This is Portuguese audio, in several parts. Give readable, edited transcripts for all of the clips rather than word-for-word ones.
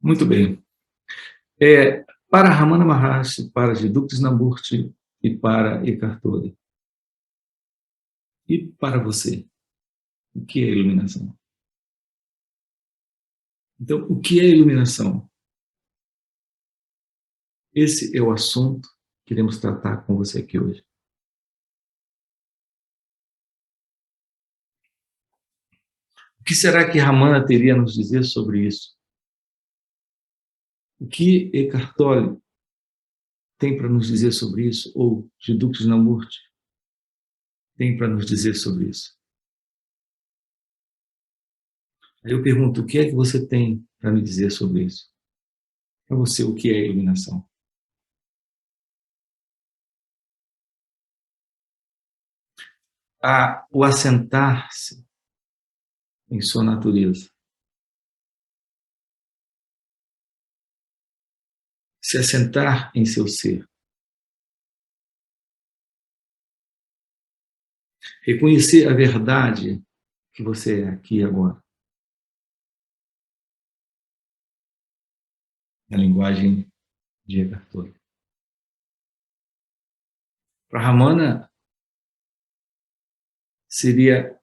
Muito bem. Para Ramana Maharshi, para Jiddu Krishnamurti e para Eckhart Tolle. E para você, o que é iluminação? Então, o que é iluminação? Esse é o assunto que iremos tratar com você aqui hoje. O que será que Ramana teria a nos dizer sobre isso? O que Eckhart Tolle tem para nos dizer sobre isso? Ou Jiddu Krishnamurti tem para nos dizer sobre isso? Aí eu pergunto, o que é que você tem para me dizer sobre isso? Para você, o que é iluminação? O assentar-se em sua natureza. Se assentar em seu ser. Reconhecer a verdade que você é aqui e agora. Na linguagem de Eckhart Tolle. Para Ramana, seria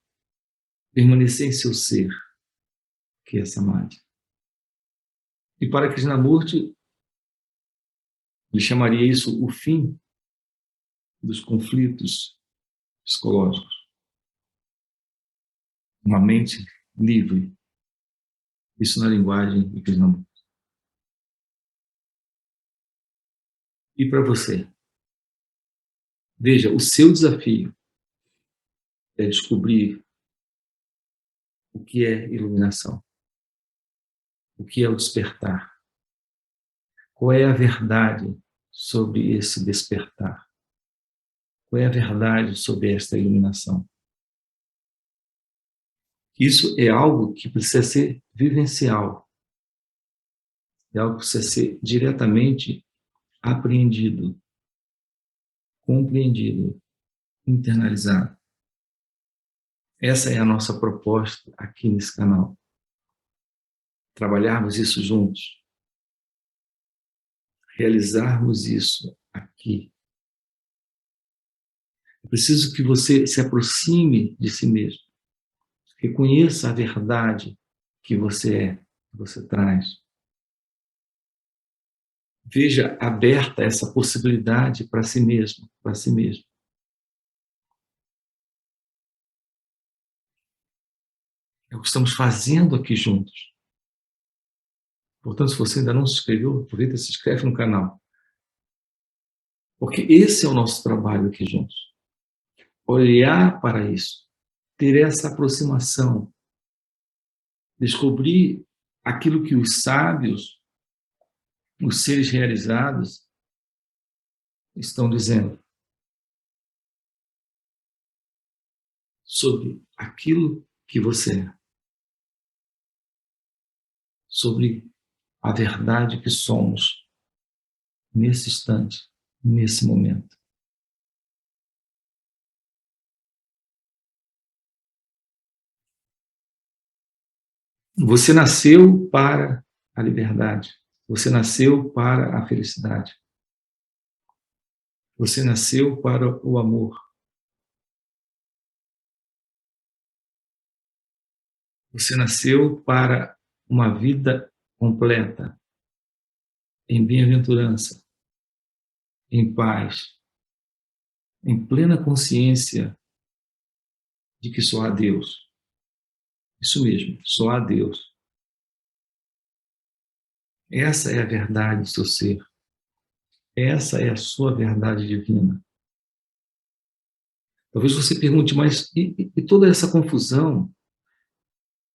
permanecer em seu ser, que é Samadhi. E para Krishnamurti, ele chamaria isso o fim dos conflitos psicológicos. Uma mente livre. Isso na linguagem de Krishnamurti. E para você? Veja, o seu desafio é descobrir o que é iluminação, o que é o despertar, qual é a verdade sobre esse despertar, qual é a verdade sobre esta iluminação. Isso é algo que precisa ser vivencial, é algo que precisa ser diretamente apreendido, compreendido, internalizado. Essa é a nossa proposta aqui nesse canal. Trabalharmos isso juntos, realizarmos isso aqui. É preciso que você se aproxime de si mesmo, reconheça a verdade que você é, que você traz. Veja aberta essa possibilidade para si mesmo, para si mesmo. É o que estamos fazendo aqui juntos. Portanto, se você ainda não se inscreveu, aproveita e se inscreve no canal. Porque esse é o nosso trabalho aqui juntos. Olhar para isso, ter essa aproximação, descobrir aquilo que os sábios, os seres realizados, estão dizendo sobre aquilo que você é, sobre a verdade que somos nesse instante, nesse momento. Você nasceu para a liberdade. Você nasceu para a felicidade. Você nasceu para o amor. Você nasceu para uma vida completa, em bem-aventurança, em paz, em plena consciência de que só há Deus. Isso mesmo, só há Deus. Essa é a verdade do seu ser. Essa é a sua verdade divina. Talvez você pergunte, mas e toda essa confusão,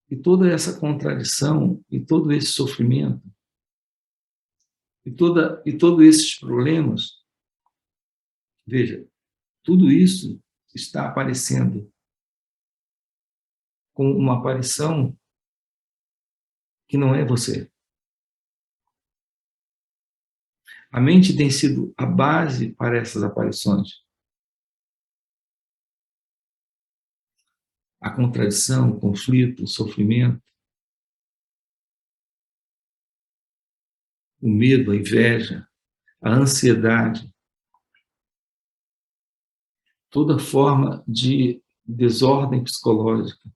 e toda essa contradição, e todo esse sofrimento, e todos esses problemas? Veja, tudo isso está aparecendo com uma aparição que não é você. A mente tem sido a base para essas aparições. A contradição, o conflito, o sofrimento. o medo, a inveja, a ansiedade, toda forma de desordem psicológica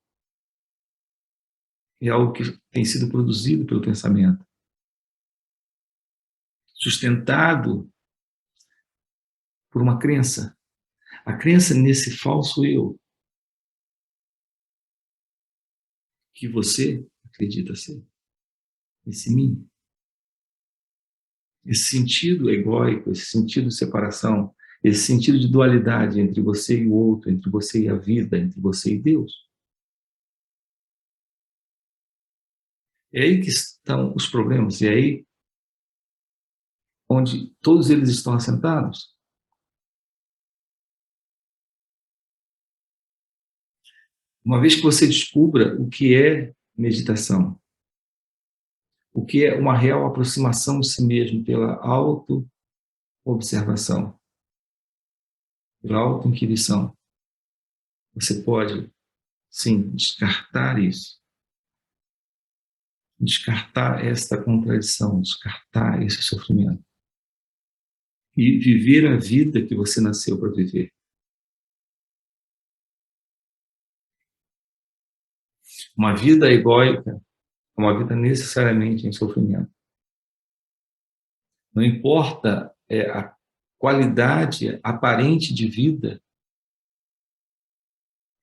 é algo que tem sido produzido pelo pensamento, sustentado por uma crença. A crença nesse falso eu que você acredita ser, esse mim, esse sentido egóico, esse sentido de separação, esse sentido de dualidade entre você e o outro, entre você e a vida, entre você e Deus. É aí que estão os problemas, é aí onde todos eles estão assentados. Uma vez que você descubra o que é meditação, o que é uma real aproximação de si mesmo pela auto-observação, pela auto-inquirição, você pode, sim, descartar isso. Descartar esta contradição, descartar esse sofrimento. E viver a vida que você nasceu para viver. Uma vida egóica é uma vida necessariamente em sofrimento. Não importa a qualidade aparente de vida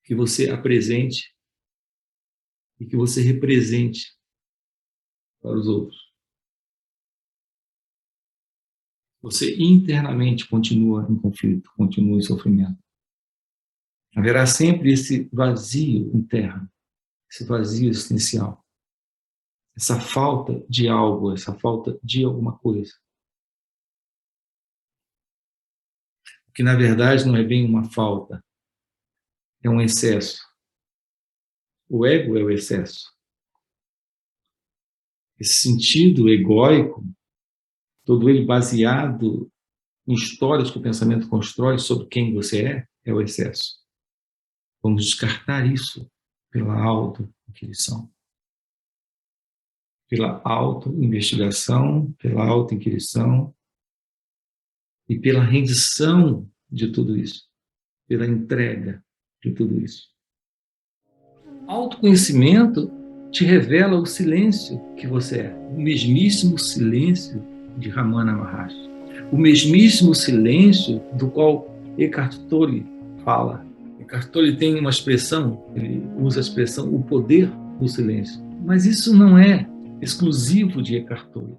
que você apresente e que você represente para os outros. Você internamente continua em conflito, continua em sofrimento. Haverá sempre esse vazio interno, esse vazio existencial, essa falta de algo, essa falta de alguma coisa. Que na verdade não é bem uma falta, é um excesso. O ego é o excesso. Esse sentido egóico, todo ele baseado em histórias que o pensamento constrói sobre quem você é o excesso. Vamos descartar isso pela auto-inquirição. Pela auto-investigação, pela auto-inquirição e pela rendição de tudo isso, pela entrega de tudo isso. Autoconhecimento te revela o silêncio que você é, o mesmíssimo silêncio de Ramana Maharshi, o mesmíssimo silêncio do qual Eckhart Tolle fala. Eckhart Tolle tem uma expressão, ele usa a expressão o poder do silêncio, mas isso não é exclusivo de Eckhart Tolle.